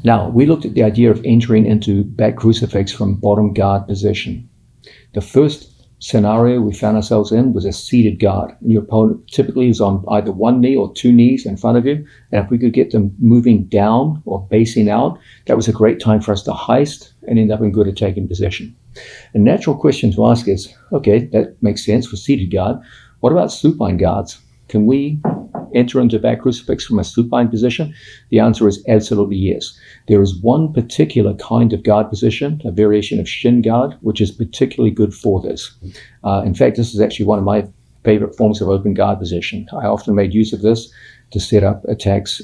Now, we looked at the idea of entering into back crucifix from bottom guard position. The first scenario we found ourselves in was a seated guard. And your opponent typically is on either one knee or two knees in front of you. And if we could get them moving down or basing out, that was a great time for us to heist and end up in good attacking position. A natural question to ask is, okay, that makes sense for seated guard. What about supine guards? Can we enter into back crucifix from a supine position? The answer is absolutely yes. There is one particular kind of guard position, a variation of Shin guard, which is particularly good for this. In fact, this is actually one of my favorite forms of open guard position. I often made use of this to set up attacks,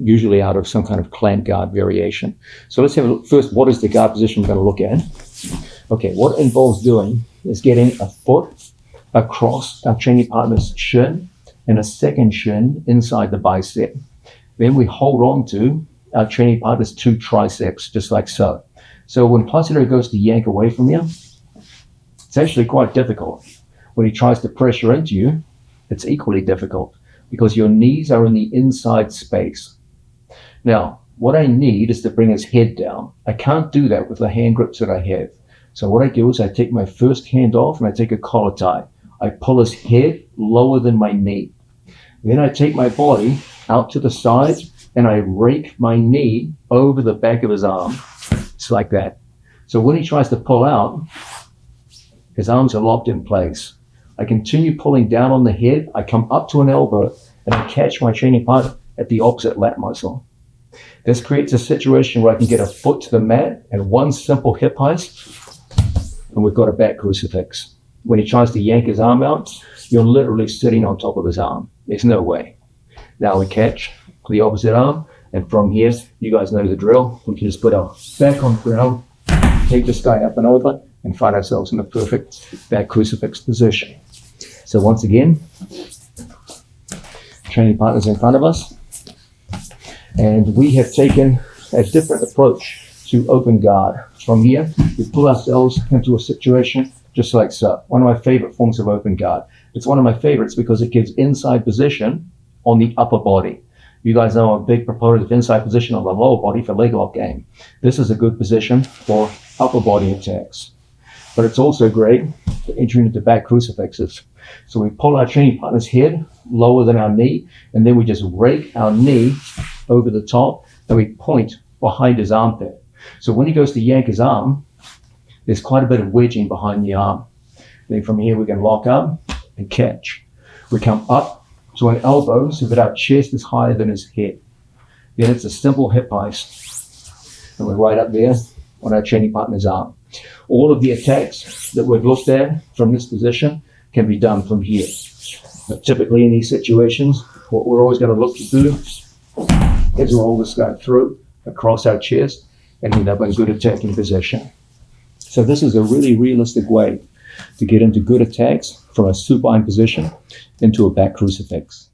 usually out of some kind of clamp guard variation. So let's have a look. First, what is the guard position we're going to look at? Okay, what it involves doing is getting a foot across our training partner's shin and a second shin inside the bicep. Then we hold on to our training partner's two triceps, just like so. So when Placido goes to yank away from you, it's actually quite difficult. When he tries to pressure into you, it's equally difficult because your knees are in the inside space. Now, what I need is to bring his head down. I can't do that with the hand grips that I have. So what I do is I take my first hand off and I take a collar tie. I pull his head lower than my knee. Then I take my body out to the side and I rake my knee over the back of his arm. It's like that. So when he tries to pull out, his arms are locked in place. I continue pulling down on the head. I come up to an elbow and I catch my training partner at the opposite lat muscle. This creates a situation where I can get a foot to the mat and one simple hip heist, and we've got a back crucifix. When he tries to yank his arm out, you're literally sitting on top of his arm. There's no way. Now we catch the opposite arm, and from here, you guys know the drill. We can just put our back on the ground, take this guy up and over, and find ourselves in a perfect back crucifix position. So once again, training partners in front of us, and we have taken a different approach to open guard. From here, we pull ourselves into a situation just like so. One of my favorite forms of open guard. It's one of my favorites because it gives inside position on the upper body. You guys know I'm a big proponent of inside position on the lower body for leg lock game. This is a good position for upper body attacks. But it's also great for entering into back crucifixes. So we pull our training partner's head lower than our knee, and then we just rake our knee over the top, and we point behind his armpit. So when he goes to yank his arm, there's quite a bit of wedging behind the arm. Then from here we can lock up and catch. We come up to an elbow so that our chest is higher than his head. Then it's a simple hip heist, and we're right up there on our training partner's arm. All of the attacks that we've looked at from this position can be done from here. But typically in these situations, what we're always going to look to do is roll this guy through across our chest and end up in good attacking position. So this is a really realistic way to get into good attacks from a supine position into a back crucifix.